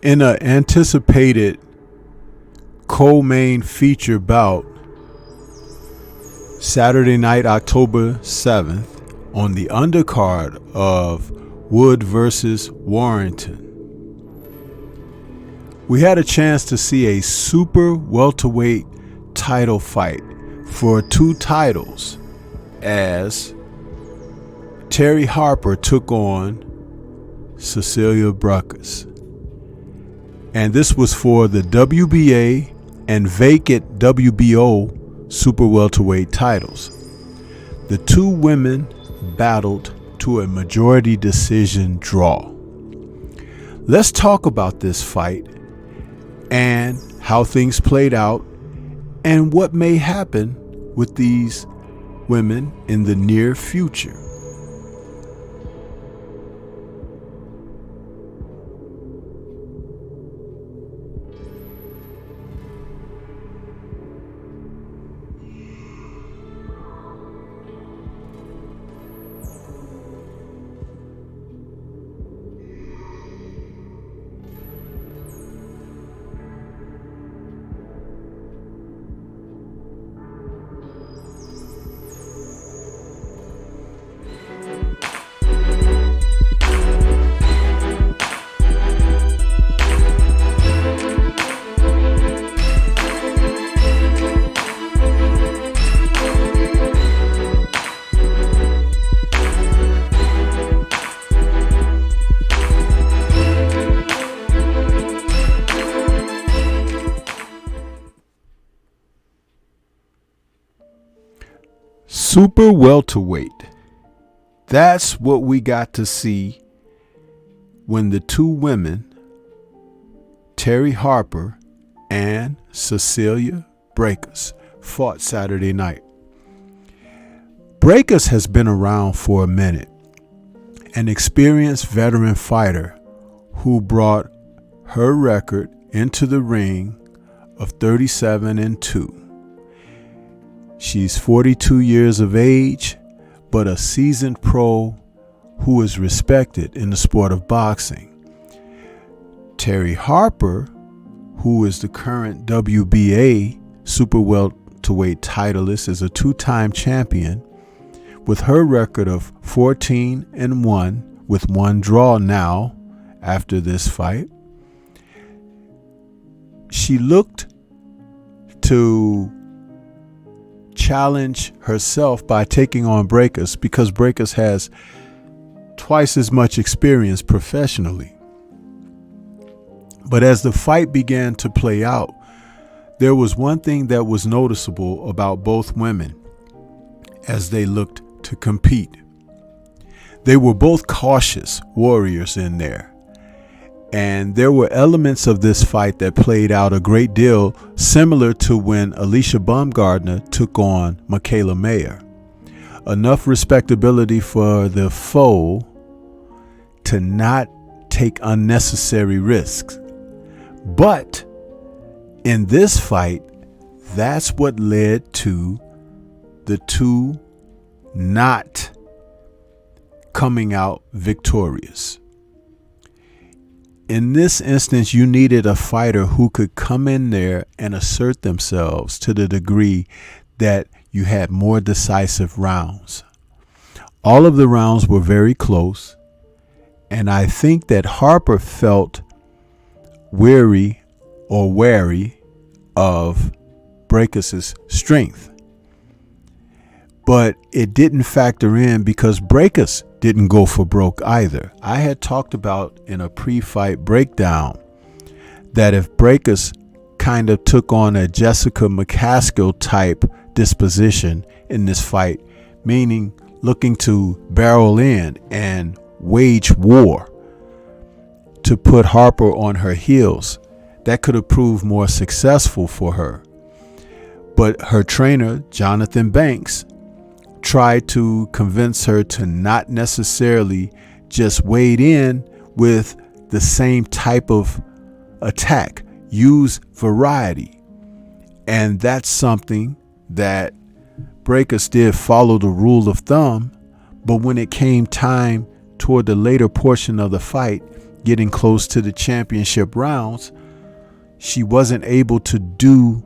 In an anticipated co-main feature bout, Saturday night, October 7th, on the undercard of Wood versus Warrington, we had a chance to see a super welterweight title fight for 2 titles as Terry Harper took on Shareable Braekhus. And this was for the WBA and vacant WBO super welterweight titles. The 2 women battled to a majority decision draw. Let's talk about this fight and how things played out and what may happen with these women in the near future. Super welterweight. That's what we got to see when the 2 women, Terry Harper and Shareable Braekhus, fought Saturday night. Braekhus has been around for a minute, an experienced veteran fighter who brought her record into the ring of 37-2. She's 42 years of age, but a seasoned pro who is respected in the sport of boxing. Terry Harper, who is the current WBA super welterweight titleist, is a 2-time champion with her record of 14-1 with 1 draw now after this fight. She looked to challenge herself by taking on Braekhus because Braekhus has twice as much experience professionally. But as the fight began to play out, there was one thing that was noticeable about both women as they looked to compete. They were both cautious warriors in there. And there were elements of this fight that played out a great deal similar to when Alicia Baumgardner took on Michaela Mayer. Enough respectability for the foe to not take unnecessary risks. But in this fight, that's what led to the 2 not coming out victorious. In this instance, you needed a fighter who could come in there and assert themselves to the degree that you had more decisive rounds. All of the rounds were very close, and I think that Harper felt wary of Braekhus' strength. But it didn't factor in because Braekhus didn't go for broke either. I had talked about in a pre-fight breakdown that if Braekhus kind of took on a Jessica McCaskill type disposition in this fight, meaning looking to barrel in and wage war to put Harper on her heels, that could have proved more successful for her. But her trainer, Jonathan Banks, tried to convince her to not necessarily just wade in with the same type of attack, use variety. And that's something that Braekhus did follow the rule of thumb, but when it came time toward the later portion of the fight, getting close to the championship rounds, she wasn't able to do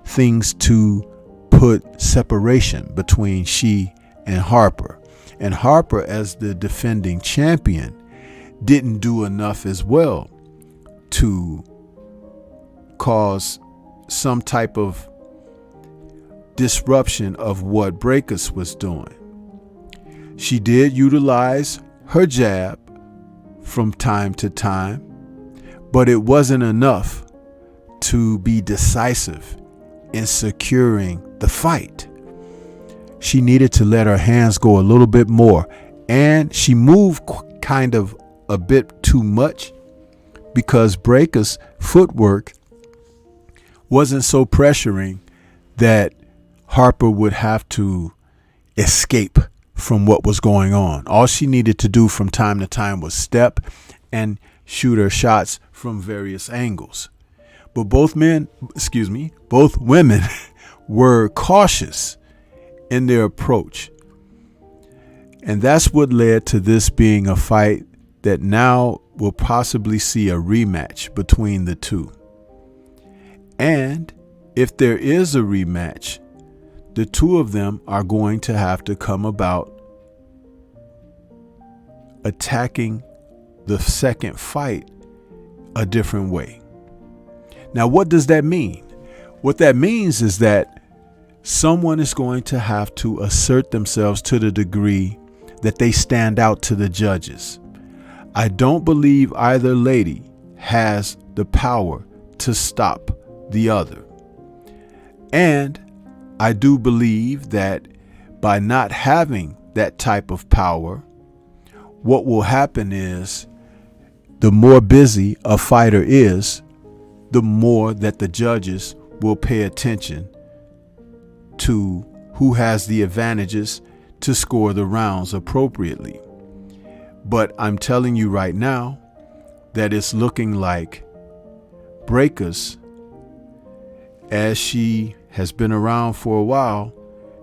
things to put separation between she and Harper. And Harper, as the defending champion, didn't do enough as well to cause some type of disruption of what Braekhus was doing. She did utilize her jab from time to time, but it wasn't enough to be decisive in securing the fight. She needed to let her hands go a little bit more, and she moved kind of a bit too much because Braekhus' footwork wasn't so pressuring that Harper would have to escape from what was going on. All she needed to do from time to time was step and shoot her shots from various angles. But both women were cautious in their approach. And that's what led to this being a fight that now will possibly see a rematch between the two. And if there is a rematch, the two of them are going to have to come about attacking the second fight a different way. Now, what does that mean? What that means is that someone is going to have to assert themselves to the degree that they stand out to the judges. I don't believe either lady has the power to stop the other. And I do believe that by not having that type of power, what will happen is the more busy a fighter is, the more that the judges will pay attention to who has the advantages to score the rounds appropriately. But I'm telling you right now that it's looking like Braekhus, as she has been around for a while,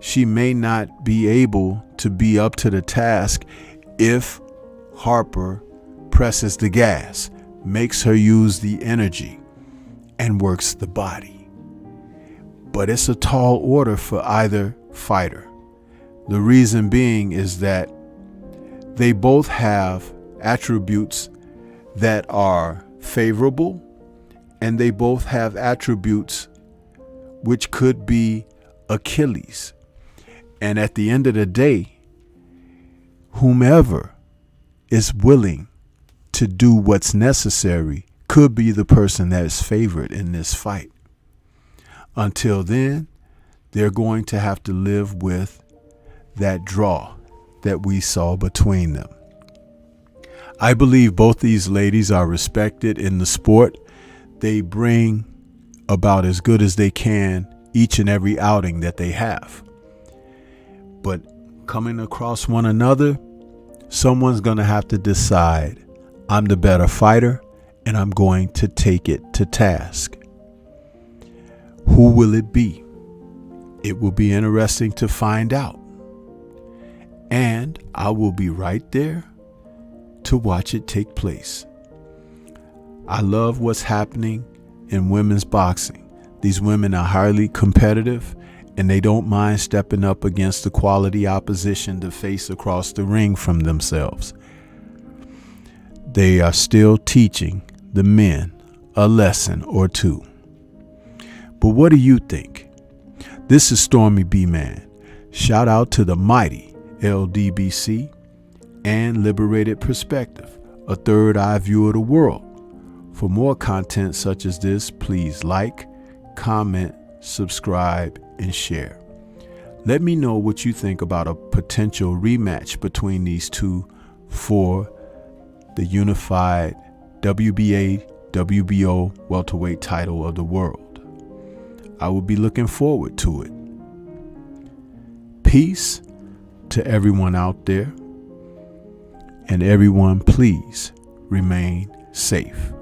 she may not be able to be up to the task if Harper presses the gas, makes her use the energy, and works the body. But it's a tall order for either fighter. The reason being is that they both have attributes that are favorable, and they both have attributes which could be Achilles. And at the end of the day, whomever is willing to do what's necessary could be the person that is favored in this fight. Until then, they're going to have to live with that draw that we saw between them. I believe both these ladies are respected in the sport. They bring about as good as they can each and every outing that they have. But coming across one another, someone's going to have to decide, I'm the better fighter and I'm going to take it to task. Who will it be? It will be interesting to find out. And I will be right there to watch it take place. I love what's happening in women's boxing. These women are highly competitive, and they don't mind stepping up against the quality opposition to face across the ring from themselves. They are still teaching the men a lesson or two. But what do you think? This is Stormy B Man. Shout out to the mighty LDBC and Liberated Perspective, a third eye view of the world. For more content such as this, please like, comment, subscribe, and share. Let me know what you think about a potential rematch between these two for the unified WBA, WBO welterweight title of the world. I will be looking forward to it. Peace to everyone out there, and everyone please remain safe.